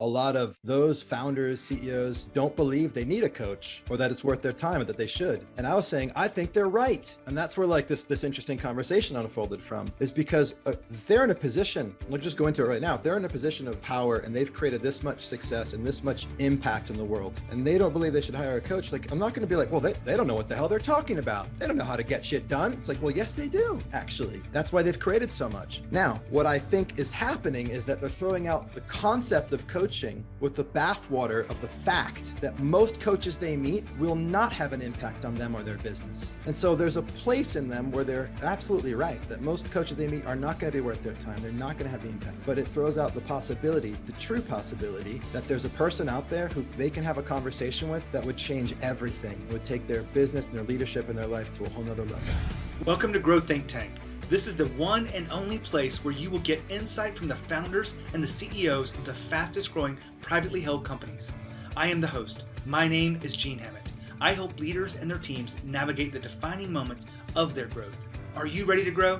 a lot of those founders, CEOs don't believe they need a coach or that it's worth their time or that they should. And I was saying, I think they're right. And that's where like this interesting conversation unfolded from, is because they're in a position, let's just go into it right now. If they're in a position of power and they've created this much success and this much impact in the world, and they don't believe they should hire a coach, like, I'm not going to be like, well, they don't know what the hell they're talking about. They don't know how to get shit done. It's like, well, yes, they do, actually. That's why they've created so much. Now, what I think is happening is that they're throwing out the concept of coaching with the bathwater of the fact that most coaches they meet will not have an impact on them or their business. And so there's a place in them where they're absolutely right that most coaches they meet are not going to be worth their time. They're not going to have the impact. But it throws out the possibility, the true possibility, that there's a person out there who they can have a conversation with that would change everything. It would take their business and their leadership and their life to a whole nother level. Welcome to Grow Think Tank. This is the one and only place where you will get insight from the founders and the CEOs of the fastest growing privately held companies. I am the host. My name is Gene Hammett. I help leaders and their teams navigate the defining moments of their growth. Are you ready to grow?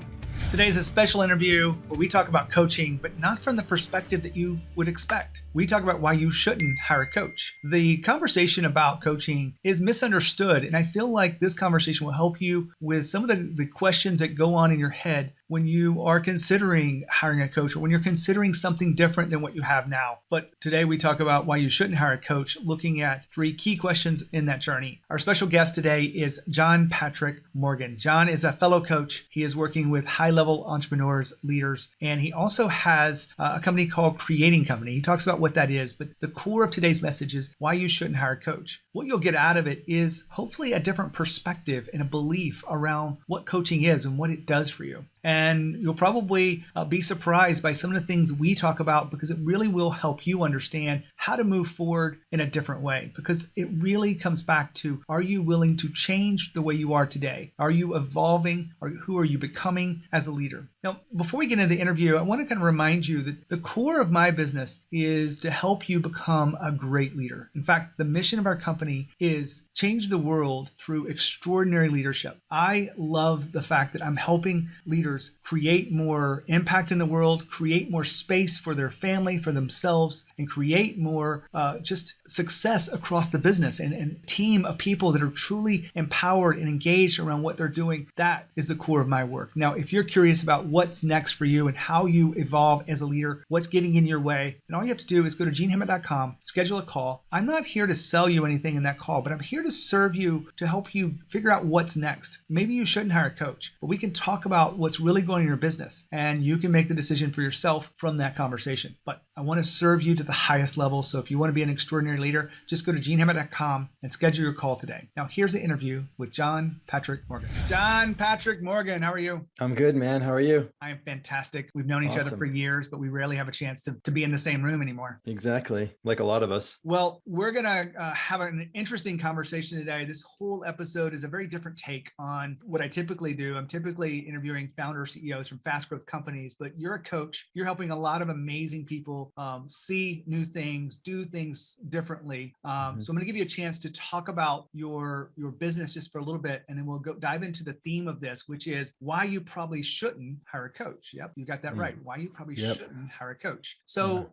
Today's a special interview where we talk about coaching, but not from the perspective that you would expect. We talk about why you shouldn't hire a coach. The conversation about coaching is misunderstood, and I feel like this conversation will help you with some of the questions that go on in your head when you are considering hiring a coach or when you're considering something different than what you have now. But today we talk about why you shouldn't hire a coach, looking at 3 key questions in that journey. Our special guest today is John Patrick Morgan. John is a fellow coach. He is working with high-level entrepreneurs, leaders, and he also has a company called Creating Company. He talks about what that is, but the core of today's message is why you shouldn't hire a coach. What you'll get out of it is hopefully a different perspective and a belief around what coaching is and what it does for you. And you'll probably be surprised by some of the things we talk about, because it really will help you understand how to move forward in a different way. Because it really comes back to, are you willing to change the way you are today? Are you evolving? Or who are you becoming as a leader? Now, before we get into the interview, I want to kind of remind you that the core of my business is to help you become a great leader. In fact, the mission of our company is change the world through extraordinary leadership. I love the fact that I'm helping leaders create more impact in the world, create more space for their family, for themselves, and create more just success across the business and a team of people that are truly empowered and engaged around what they're doing. That is the core of my work. Now, if you're curious about what's next for you and how you evolve as a leader, what's getting in your way, then all you have to do is go to genehammett.com, schedule a call. I'm not here to sell you anything in that call, but I'm here to serve you, to help you figure out what's next. Maybe you shouldn't hire a coach, but we can talk about what's really going in your business, and you can make the decision for yourself from that conversation. But I want to serve you to the highest level. So if you want to be an extraordinary leader, just go to genehammett.com and schedule your call today. Now, here's the interview with John Patrick Morgan. John Patrick Morgan, how are you? I'm good, man. How are you? I am fantastic. We've known each other for years, but we rarely have a chance to be in the same room anymore. Exactly. Like a lot of us. Well, we're going to have an interesting conversation today. This whole episode is a very different take on what I typically do. I'm typically interviewing founder CEOs from fast growth companies, but you're a coach. You're helping a lot of amazing people see new things, do things differently. So I'm going to give you a chance to talk about your business just for a little bit, and then we'll go dive into the theme of this, which is why you probably shouldn't hire a coach. Yep, you got that right. Why you probably shouldn't hire a coach. So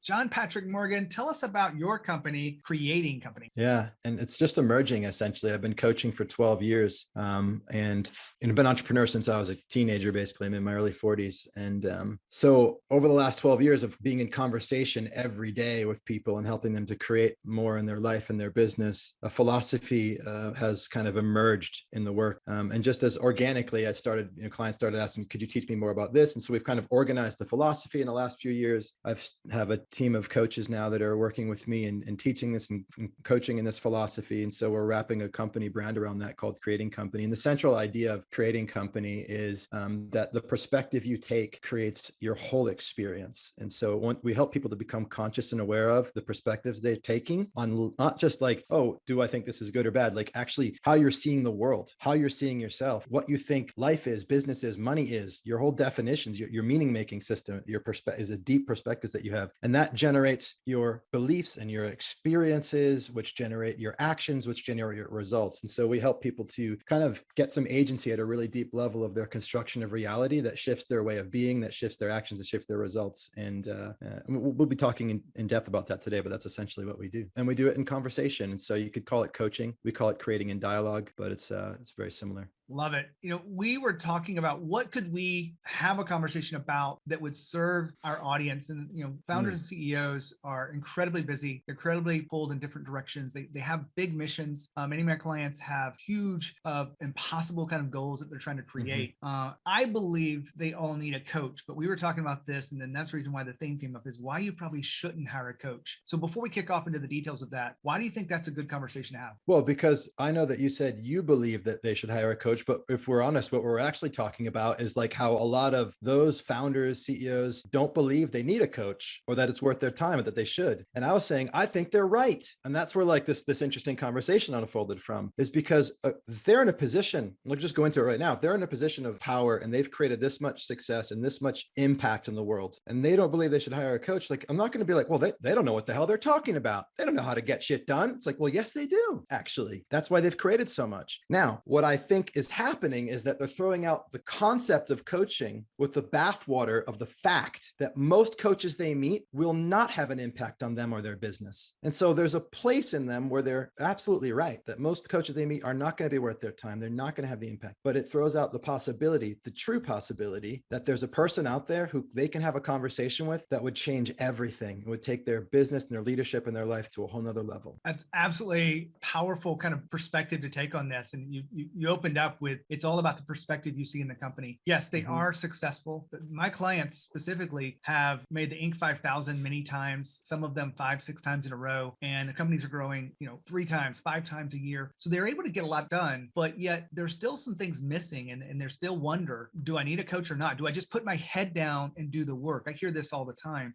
John Patrick Morgan, tell us about your company, Creating Company. Yeah, and it's just emerging, essentially. I've been coaching for 12 years and I've been an entrepreneur since I was a teenager, basically. I'm in my early 40s. And so over the last 12 years of being in conversation every day with people and helping them to create more in their life and their business, a philosophy has kind of emerged in the work. And just as organically, I started, clients started asking, could you teach me more about this? And so we've kind of organized the philosophy in the last few years. I have a team of coaches now that are working with me and teaching this and coaching in this philosophy. And so we're wrapping a company brand around that called Creating Company. And the central idea of Creating Company is that the perspective you take creates your whole experience. And so we help people to become conscious and aware of the perspectives they're taking on not just like, oh, do I think this is good or bad? Like actually how you're seeing the world, how you're seeing yourself, what you think life is, business is, money is, your whole definitions, your meaning making system, your perspective is a deep perspectives that you have. And that generates your beliefs and your experiences, which generate your actions, which generate your results. And so we help people to kind of get some agency at a really deep level of their construction of reality that shifts their way of being, that shifts their actions, that shifts their results. And we'll be talking in depth about that today, but that's essentially what we do. And we do it in conversation. And so you could call it coaching. We call it creating in dialogue, but it's very similar. Love it. We were talking about what could we have a conversation about that would serve our audience. And, founders and CEOs are incredibly busy, incredibly pulled in different directions. They have big missions. Many of my clients have huge, impossible kind of goals that they're trying to create. I believe they all need a coach, but we were talking about this, and then that's the reason why the theme came up is why you probably shouldn't hire a coach. So before we kick off into the details of that, why do you think that's a good conversation to have? Well, because I know that you said you believe that they should hire a coach, but if we're honest, what we're actually talking about is like how a lot of those founders, CEOs don't believe they need a coach or that it's worth their time or that they should. And I was saying, I think they're right. And that's where like this interesting conversation unfolded from, is because they're in a position, let's just go into it right now. If they're in a position of power and they've created this much success and this much impact in the world, and they don't believe they should hire a coach, like, I'm not going to be like, well, they don't know what the hell they're talking about. They don't know how to get shit done. It's like, well, yes, they do, actually. That's why they've created so much. Now, what I think is happening is that they're throwing out the concept of coaching with the bathwater of the fact that most coaches they meet will not have an impact on them or their business. And so there's a place in them where they're absolutely right that most coaches they meet are not going to be worth their time. They're not going to have the impact, but it throws out the possibility, the true possibility, that there's a person out there who they can have a conversation with that would change everything. It would take their business and their leadership and their life to a whole nother level. That's absolutely powerful kind of perspective to take on this. And you opened up with, it's all about the perspective you see in the company. Yes, they are successful. But my clients specifically have made the Inc. 5000 many times, some of them 5-6 times in a row. And the companies are growing, 3 times, 5 times a year. So they're able to get a lot done, but yet there's still some things missing. And there's still wonder, do I need a coach or not? Do I just put my head down and do the work? I hear this all the time.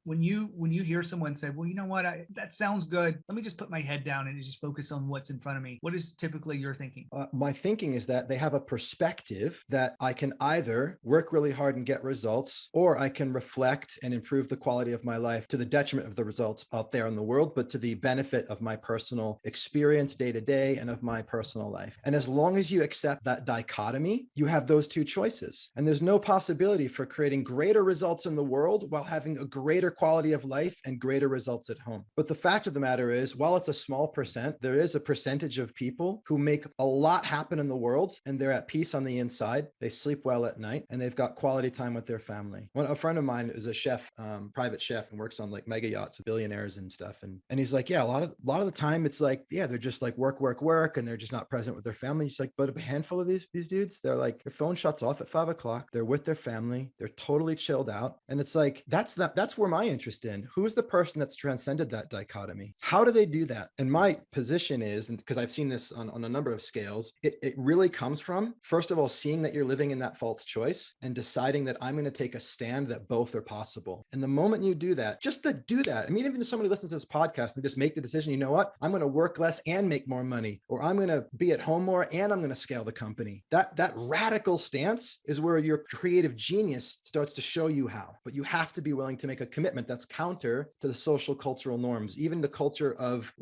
When you hear someone say, well, you know what, that sounds good. Let me just put my head down and just focus on what's in front of me. What is typically your thinking? My thinking is that they have a perspective that I can either work really hard and get results, or I can reflect and improve the quality of my life to the detriment of the results out there in the world, but to the benefit of my personal experience day to day and of my personal life. And as long as you accept that dichotomy, you have those two choices. And there's no possibility for creating greater results in the world while having a greater quality of life and greater results at home. But the fact of the matter is, while it's a small percent, there is a percentage of people who make a lot happen in the world and they're at peace on the inside. They sleep well at night and they've got quality time with their family. A friend of mine is a chef, private chef, and works on like mega yachts with billionaires and stuff. And he's like, yeah, a lot of the time it's like, yeah, they're just like work, and they're just not present with their family. He's like, but a handful of these dudes, they're like, their phone shuts off at 5 o'clock. They're with their family. They're totally chilled out. And it's like, that's where my interest in. Who's the person that's transcended that dichotomy? How do they do that? And my position is, and because I've seen this on a number of scales, it really comes from, first of all, seeing that you're living in that false choice and deciding that I'm going to take a stand that both are possible. And the moment you do that, just to do that, I mean, even if somebody listens to this podcast and just make the decision, you know what, I'm going to work less and make more money, or I'm going to be at home more and I'm going to scale the company. That radical stance is where your creative genius starts to show you how. But you have to be willing to make a commitment that's counter to the social cultural norms, even the culture of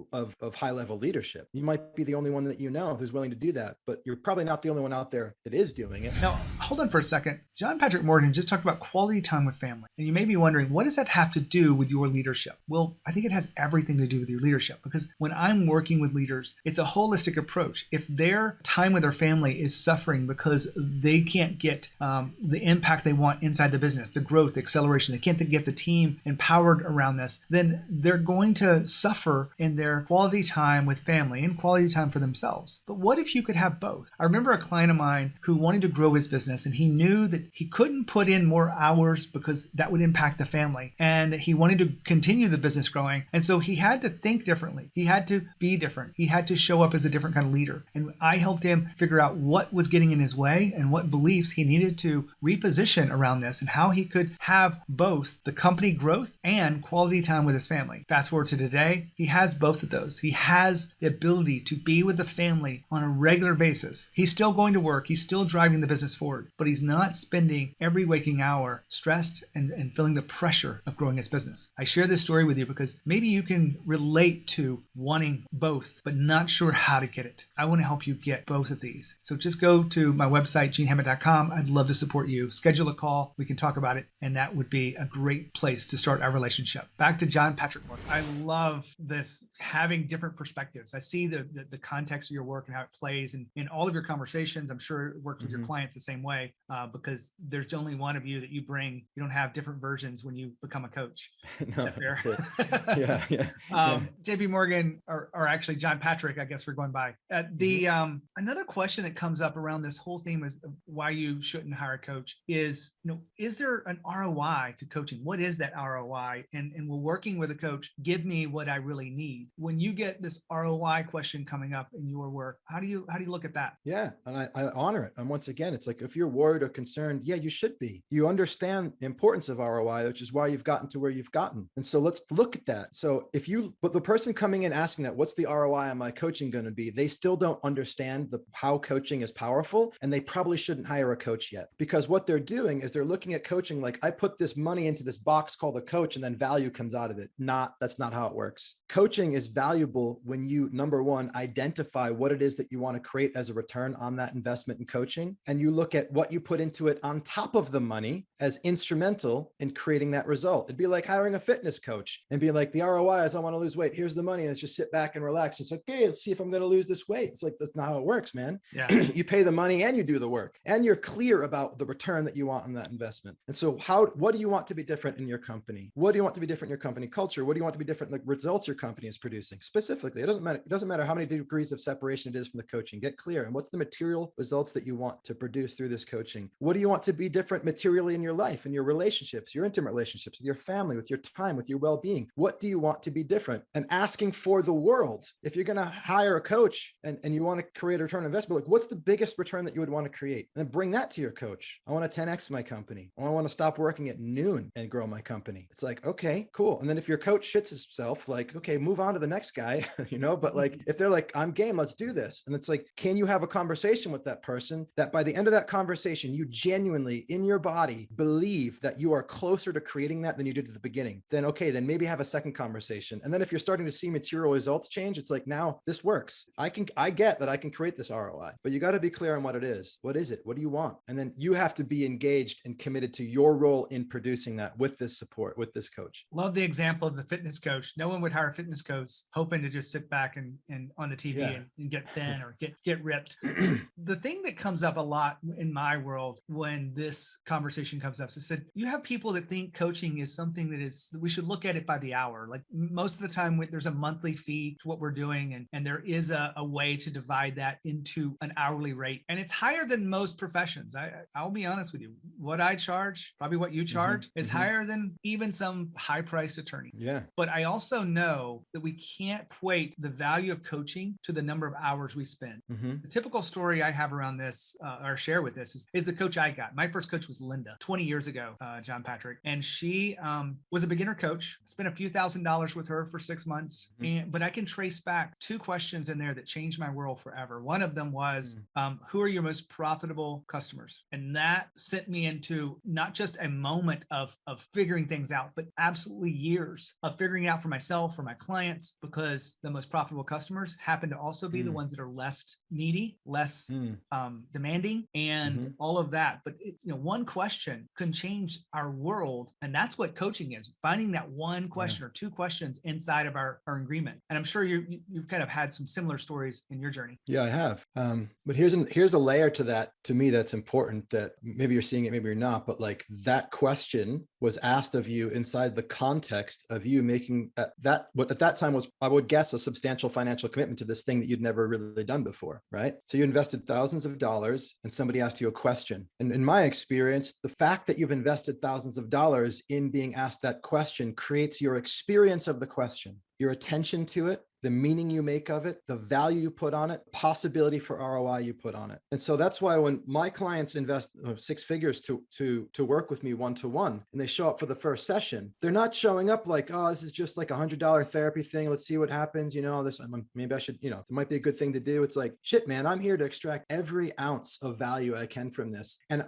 high level leadership. You might be the only one that you know who's willing to do that, but you're probably not the only one out there that is doing it. Now, hold on for a second. John Patrick Morgan just talked about quality time with family. And you may be wondering, what does that have to do with your leadership? Well, I think it has everything to do with your leadership, because when I'm working with leaders, it's a holistic approach. If their time with their family is suffering because they can't get the impact they want inside the business, the growth, the acceleration, they can't get the team empowered around this, then they're going to suffer in their quality time with family and quality time for themselves. But what if you could have both? I remember a client of mine who wanted to grow his business, and he knew that he couldn't put in more hours because that would impact the family. And he wanted to continue the business growing. And so he had to think differently. He had to be different. He had to show up as a different kind of leader. And I helped him figure out what was getting in his way and what beliefs he needed to reposition around this, and how he could have both the company growth and quality time with his family. Fast forward to today, he has both of those. He has the ability to be with the family on a regular basis. business. He's still going to work. He's still driving the business forward, but he's not spending every waking hour stressed and feeling the pressure of growing his business. I share this story with you because maybe you can relate to wanting both, but not sure how to get it. I want to help you get both of these. So just go to my website, genehammett.com. I'd love to support you. Schedule a call. We can talk about it. And that would be a great place to start our relationship. Back to John Patrick Morgan. I love this, having different perspectives. I see the context of your work and how it plays in all of your conversations. I'm sure it works with your clients the same way, because there's only one of you that you bring. You don't have different versions when you become a coach. No, fair? Yeah. JP Morgan, or actually John Patrick, I guess we're going by. Another question that comes up around this whole theme of why you shouldn't hire a coach is, is there an ROI to coaching? What is that ROI? And will working with a coach give me what I really need? When you get this ROI question coming up in your work, how do you look at that? Yeah. And I honor it. And once again, it's like, if you're worried or concerned, yeah, you should be. You understand the importance of ROI, which is why you've gotten to where you've gotten. And so let's look at that. So but the person coming in asking that, what's the ROI on my coaching going to be? They still don't understand how coaching is powerful, and they probably shouldn't hire a coach yet, because what they're doing is they're looking at coaching like, I put this money into this box called a coach and then value comes out of it. That's not how it works. Coaching is valuable when you, number one, identify what it is that you want to create as a return on that investment in coaching. And you look at what you put into it on top of the money as instrumental in creating that result. It'd be like hiring a fitness coach and being like, the ROI is I want to lose weight. Here's the money. Let's just sit back and relax. It's like, okay, let's see if I'm going to lose this weight. It's like, that's not how it works, man. Yeah. You pay the money and you do the work, and you're clear about the return that you want on that investment. And so what do you want to be different in your company? What do you want to be different in your company culture? What do you want to be different in the results your company is producing? Specifically, it doesn't matter how many degrees of separation it is from the coaching. Get clear. And what's the material results that you want to produce through this coaching? What do you want to be different materially in your life, in your relationships, your intimate relationships, with your family, with your time, with your well-being? What do you want to be different? And asking for the world. If you're going to hire a coach and you want to create a return on investment, like, what's the biggest return that you would want to create? And then bring that to your coach. I want to 10x my company. Or I want to stop working at noon and grow my company. It's like, okay, cool. And then if your coach shits himself, like, okay, move on to the next guy, but like, if they're like, I'm game, let's do this. And it's like, can you have a conversation with that person that by the end of that conversation, you genuinely in your body believe that you are closer to creating that than you did at the beginning? Then, okay, then maybe have a second conversation. And then if you're starting to see material results change, it's like, now this works. I get that I can create this ROI, but you got to be clear on what it is. What is it? What do you want? And then you have to be engaged and committed to your role in producing that with this support, with this coach. Love the example of the fitness coach. No one would hire a fitness coach hoping to just sit back and on the TV and get thin or get ripped. The thing that comes up a lot in my world when this conversation comes up is that you have people that think coaching is something that we should look at it by the hour. Like most of the time there's a monthly fee to what we're doing, and there is a way to divide that into an hourly rate. And it's higher than most professions. I'll be honest with you. What I charge, probably what you charge, is higher than even some high price attorney. Yeah. But I also know that we can't equate the value of coaching to the number of hours we spend. The typical story I have around this or share with this is the coach I got. My first coach was Linda 20 years ago, John Patrick. And she was a beginner coach. Spent a few $1,000s with her for 6 months. But I can trace back 2 questions in there that changed my world forever. One of them was, who are your most profitable customers? And that sent me into not just a moment of figuring things out, but absolutely years of figuring out for myself, for my clients, because the most profitable customers happen to also be the ones that are less needy, less demanding, and all of that. But one question can change our world. And that's what coaching is, finding that one question or 2 questions inside of our agreements. And I'm sure you've kind of had some similar stories in your journey. Yeah, I have. But here's a layer to that, to me, that's important, that maybe you're seeing it, maybe you're not, but like that question was asked of you inside the context of you making what at that time was, I would guess, a substantial financial commitment to this thing that you'd never really done before, right? So you invested thousands of dollars and somebody asked you a question. And in my experience, the fact that you've invested thousands of dollars in being asked that question creates your experience of the question, your attention to it, the meaning you make of it, the value you put on it, possibility for ROI you put on it. And so that's why when my clients invest 6 figures to work with me one-to-one, and they show up for the first session, they're not showing up like, oh, this is just like $100 therapy thing. Let's see what happens. This, maybe I should, it might be a good thing to do. It's like, shit, man, I'm here to extract every ounce of value I can from this. And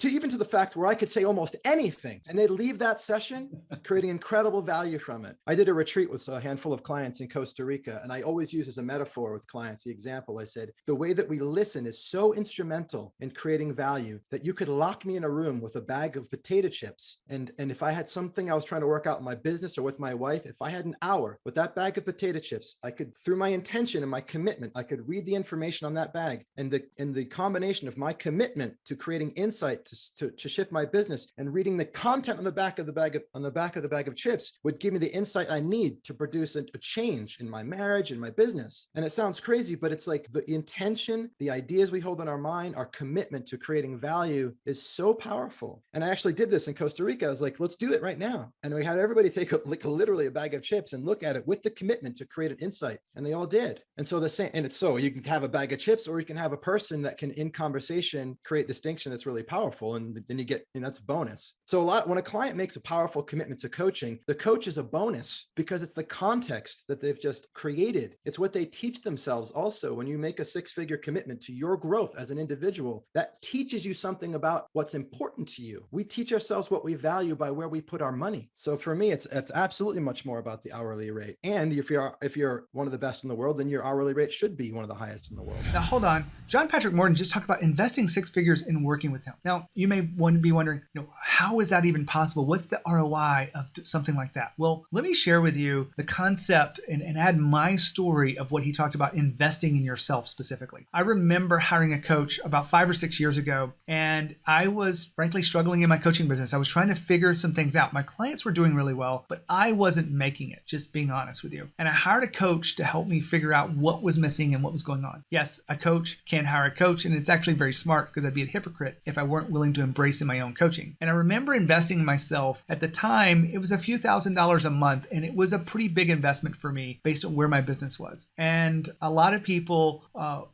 even to the fact where I could say almost anything and they'd leave that session creating incredible value from it. I did a retreat with a handful of clients in Costa Rica, and I always use as a metaphor with clients, the example, I said, the way that we listen is so instrumental in creating value that you could lock me in a room with a bag of potato chips. And if I had something I was trying to work out in my business or with my wife, if I had an hour with that bag of potato chips, I could, through my intention and my commitment, I could read the information on that bag, and the combination of my commitment to creating insight to shift my business and reading the content on the back of the bag of chips would give me the insight I need to produce a change in my marriage and my business. And it sounds crazy, but it's like the intention, the ideas we hold in our mind, our commitment to creating value is so powerful. And I actually did this in Costa Rica. I was like, let's do it right now. And we had everybody take literally a bag of chips and look at it with the commitment to create an insight. And they all did. And so it's so you can have a bag of chips, or you can have a person that can in conversation create distinction that's really powerful. And then you get, that's a bonus. So when a client makes a powerful commitment to coaching, the coach is a bonus because it's the context that they've just created. It's what they teach themselves also. When you make a 6-figure commitment to your growth as an individual, that teaches you something about what's important to you. We teach ourselves what we value by where we put our money. So for me, it's absolutely much more about the hourly rate. And if you're one of the best in the world, then your hourly rate should be one of the highest in the world. Now, hold on. John Patrick Morton just talked about investing 6 figures in working with him. Now, you may be wondering, how is that even possible? What's the ROI of something like that? Well, let me share with you the concept and add my story of what he talked about investing in yourself specifically. I remember hiring a coach about 5 or 6 years ago, and I was frankly struggling in my coaching business. I was trying to figure some things out. My clients were doing really well, but I wasn't making it, just being honest with you. And I hired a coach to help me figure out what was missing and what was going on. Yes, a coach can hire a coach, and it's actually very smart because I'd be a hypocrite if I weren't willing to embrace in my own coaching. And I remember investing in myself. At the time, it was a few $1,000s a month, and it was a pretty big investment for me based on where my business was. And a lot of people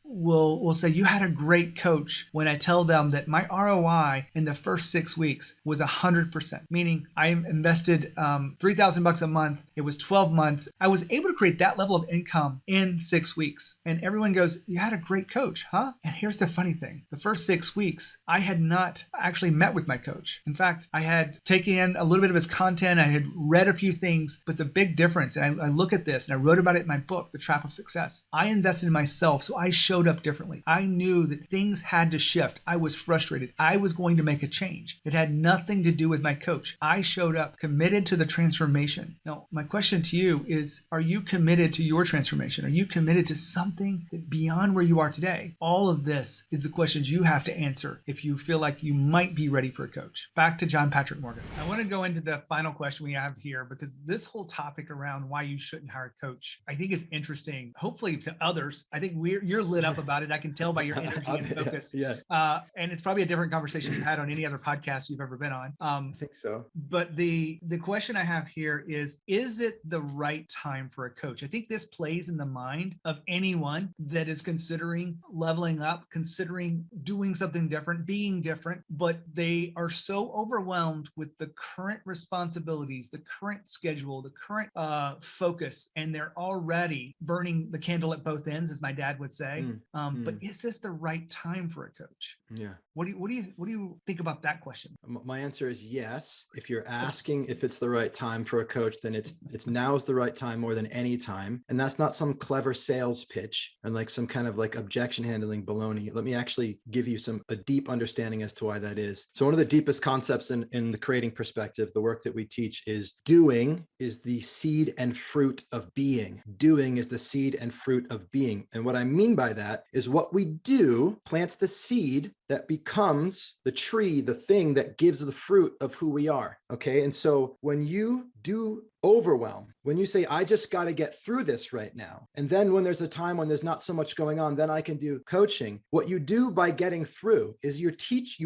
will say, you had a great coach, when I tell them that my ROI in the first 6 weeks was 100%, meaning I invested $3,000 a month. It was 12 months. I was able to create that level of income in 6 weeks. And everyone goes, you had a great coach, huh? And here's the funny thing. The first 6 weeks, I had not actually met with my coach. In fact, I had taken in a little bit of his content. I had read a few things, but the big difference, and I look at this, and I wrote about it in my book, The Trap of Success. I invested in myself, so I showed up differently. I knew that things had to shift. I was frustrated. I was going to make a change. It had nothing to do with my coach. I showed up committed to the transformation. Now, my question to you is, are you committed to your transformation? Are you committed to something beyond where you are today? All of this is the questions you have to answer if you feel like you might be ready for a coach. Back to John Patrick Morgan. I want to go into the final question we have here, because this whole topic around why you shouldn't hire a coach, I think is interesting, hopefully to others. I think you're lit up about it. I can tell by your energy and focus. Yeah. And it's probably a different conversation you've had on any other podcast you've ever been on. I think so. But the question I have here is it the right time for a coach? I think this plays in the mind of anyone that is considering leveling up, considering doing something different, being different, but they are so overwhelmed with the current responsibilities, the current schedule, the current focus, and they're already burning the candle at both ends, as my dad would say. But is this the right time for a coach? Yeah. What do you think about that question? My answer is yes. If you're asking if it's the right time for a coach, then it's now is the right time more than any time. And that's not some clever sales pitch and like some kind of like objection handling baloney. Let me actually give you a deep understanding as to why that is. So one of the deepest concepts in the creating perspective, the work that we teach, is doing is the seed and fruit of being. Doing is the seed and fruit of being. And what I mean by that is what we do plants the seed that becomes the tree, the thing that gives the fruit of who we are. Okay. And so when you do overwhelm. When you say, I just got to get through this right now. And then when there's a time when there's not so much going on, then I can do coaching. What you do by getting through is you teach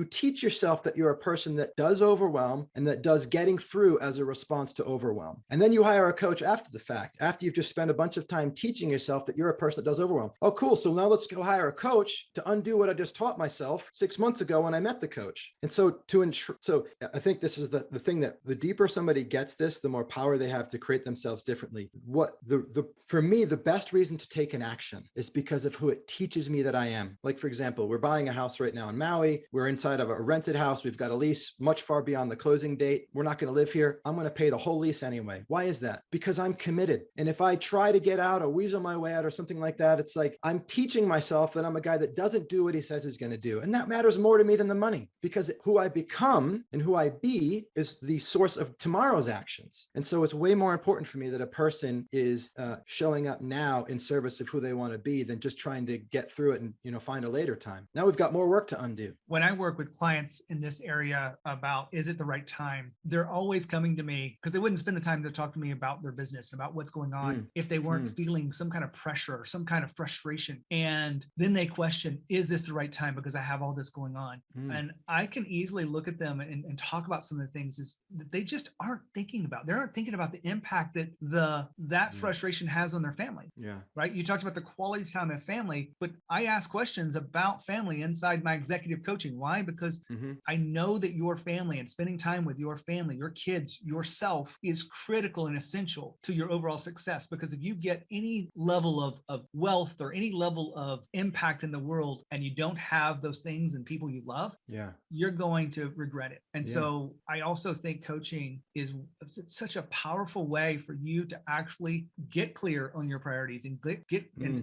yourself that you're a person that does overwhelm and that does getting through as a response to overwhelm. And then you hire a coach after the fact, after you've just spent a bunch of time teaching yourself that you're a person that does overwhelm. Oh, cool. So now let's go hire a coach to undo what I just taught myself 6 months ago when I met the coach. And so so I think this is the thing, that the deeper somebody gets this, the more power they have to create themselves differently. For me, the best reason to take an action is because of who it teaches me that I am. Like, for example, we're buying a house right now in Maui. We're inside of a rented house. We've got a lease much far beyond the closing date. We're not going to live here. I'm going to pay the whole lease anyway. Why is that? Because I'm committed. And if I try to get out or weasel my way out or something like that, it's like I'm teaching myself that I'm a guy that doesn't do what he says he's going to do. And that matters more to me than the money, because who I become and who I be is the source of tomorrow's actions. And so it's way more important for me that a person is showing up now in service of who they want to be than just trying to get through it and, find a later time. Now we've got more work to undo. When I work with clients in this area about, is it the right time? They're always coming to me because they wouldn't spend the time to talk to me about their business and about what's going on if they weren't feeling some kind of pressure or some kind of frustration. And then they question, is this the right time? Because I have all this going on. And I can easily look at them and talk about some of the things that they just aren't thinking about. They aren't thinking about the impact that that frustration has on their family. Yeah. Right. You talked about the quality time of family, but I ask questions about family inside my executive coaching. Why? Because I know that your family and spending time with your family, your kids, yourself is critical and essential to your overall success. Because if you get any level of wealth or any level of impact in the world and you don't have those things and people you love, you're going to regret it. And so I also think coaching is such a powerful way for you to actually get clear on your priorities and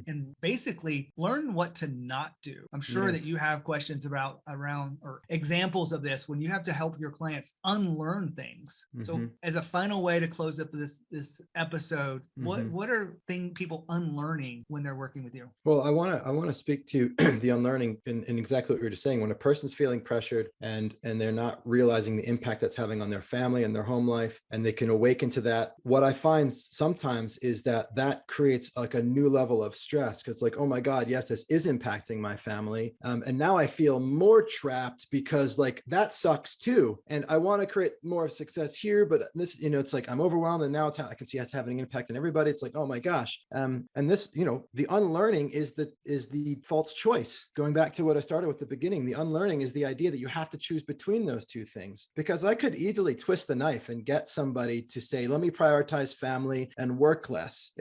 and basically learn what to not do. I'm sure that you have questions around or examples of this when you have to help your clients unlearn things. So as a final way to close up this episode, what are people unlearning when they're working with you? Well, I want to speak to the unlearning in exactly what you were just saying. When a person's feeling pressured and they're not realizing the impact that's having on their family and their home life, and they can awaken to that, what I find sometimes is that creates like a new level of stress, because like, oh my God, yes, this is impacting my family. And now I feel more trapped because like that sucks too. And I want to create more success here, but this, it's like I'm overwhelmed, and now I can see it's having an impact on everybody. It's like, oh my gosh. And this, the unlearning is the false choice. Going back to what I started with at the beginning, the unlearning is the idea that you have to choose between those two things, because I could easily twist the knife and get somebody to say, let me prioritize family and work less.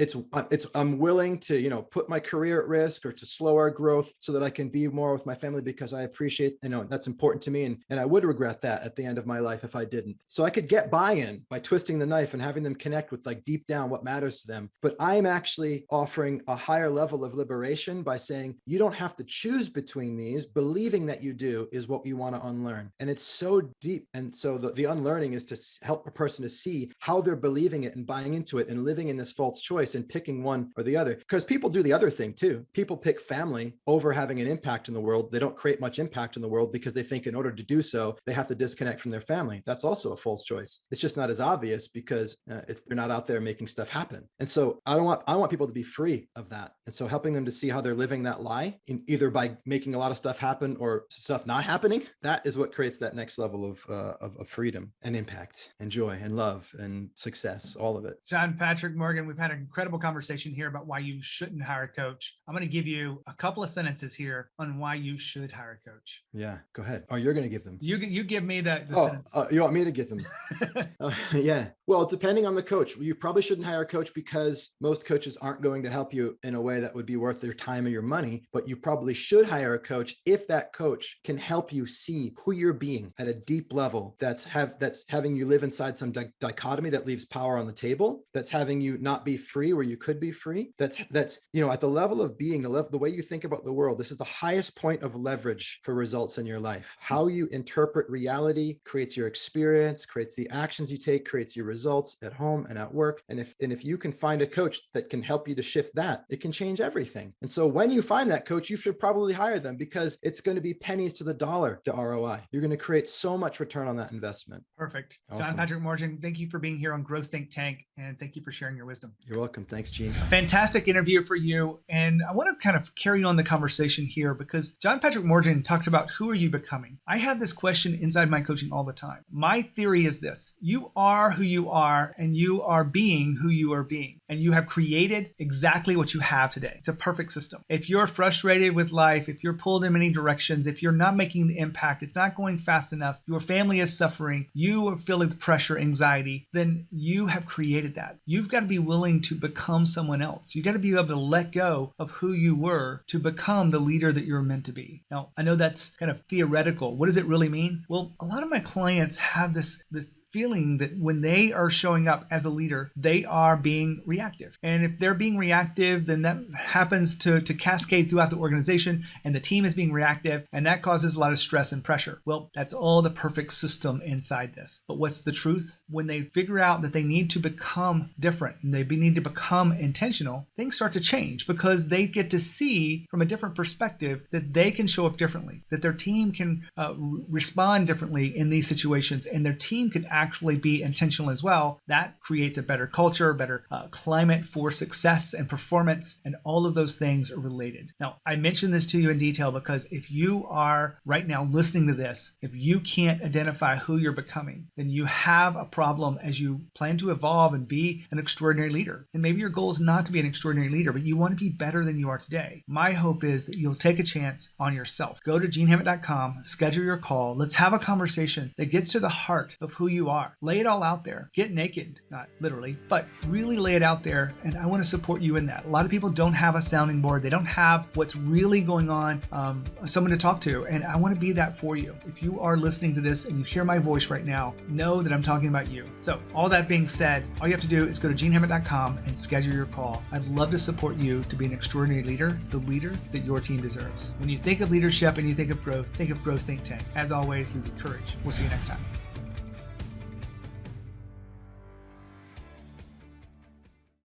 I'm willing to, put my career at risk or to slow our growth so that I can be more with my family because I appreciate, that's important to me. And I would regret that at the end of my life if I didn't. So I could get buy-in by twisting the knife and having them connect with like deep down what matters to them. But I'm actually offering a higher level of liberation by saying, you don't have to choose between these. Believing that you do is what you want to unlearn. And it's so deep. And so the unlearning is to help a person to see how they're believing it and buying into it and living in this false choice and picking one or the other. Because people do the other thing too. People pick family over having an impact in the world. They don't create much impact in the world because they think in order to do so, they have to disconnect from their family. That's also a false choice. It's just not as obvious because they're not out there making stuff happen. And so I want people to be free of that. And so helping them to see how they're living that lie, either by making a lot of stuff happen or stuff not happening, that is what creates that next level of freedom and impact and joy and love and success, all of it. John Patrick Morgan, we've had an incredible conversation here about why you shouldn't hire a coach. I'm going to give you a couple of sentences here on why you should hire a coach. Yeah, go ahead. Oh, you're going to give them. You give me the sentence. You want me to give them? Yeah. Well, depending on the coach, you probably shouldn't hire a coach because most coaches aren't going to help you in a way that would be worth their time or your money. But you probably should hire a coach if that coach can help you see who you're being at a deep level. That's having you live inside some dichotomy that leaves power on the table. That's having you not be free where you could be free. That's at the level of being, the way you think about the world. This is the highest point of leverage for results in your life. How you interpret reality creates your experience, creates the actions you take, creates your results at home and at work. And if you can find a coach that can help you to shift that, it can change everything. And so when you find that coach, you should probably hire them because it's going to be pennies to the dollar to ROI. You're going to create so much return on that investment. Perfect. Awesome. John Patrick Morgan, thank you for being here on on Growth Think Tank, and thank you for sharing your wisdom. You're welcome. Thanks, Gene. Fantastic interview for you. And I want to kind of carry on the conversation here because John Patrick Morgan talked about who are you becoming? I have this question inside my coaching all the time. My theory is this: you are who you are, and you are being who you are being. And you have created exactly what you have today. It's a perfect system. If you're frustrated with life, if you're pulled in many directions, if you're not making the impact, it's not going fast enough, your family is suffering, you are feeling the pressure, anxiety, then you have created that. You've got to be willing to become someone else. You got to be able to let go of who you were to become the leader that you're meant to be. Now, I know that's kind of theoretical. What does it really mean? Well, a lot of my clients have this feeling that when they are showing up as a leader, they are being reactive. And if they're being reactive, then that happens to cascade throughout the organization, and the team is being reactive, and that causes a lot of stress and pressure. Well, that's all the perfect system inside this. But what's the truth? When they figure out that they need to become different and they need to become intentional, things start to change because they get to see from a different perspective that they can show up differently, that their team can respond differently in these situations, and their team can actually be intentional as well. That creates a better culture, better climate for success and performance, and all of those things are related. Now, I mentioned this to you in detail because if you are right now listening to this, if you can't identify who you're becoming, then you have a problem as you plan to evolve and be an extraordinary leader. And maybe your goal is not to be an extraordinary leader, but you want to be better than you are today. My hope is that you'll take a chance on yourself. Go to genehammett.com, schedule your call. Let's have a conversation that gets to the heart of who you are. Lay it all out there. Get naked, not literally, but really lay it out there. And I want to support you in that. A lot of people don't have a sounding board. They don't have what's really going on, someone to talk to. And I want to be that for you. If you are listening to this and you hear my voice right now, know that I'm talking about you. So all that being said, all you have to do is go to genehammett.com and schedule your call. I'd love to support you to be an extraordinary leader, the leader that your team deserves. When you think of leadership and you think of Growth Think Tank. As always, lead with courage. We'll see you next time.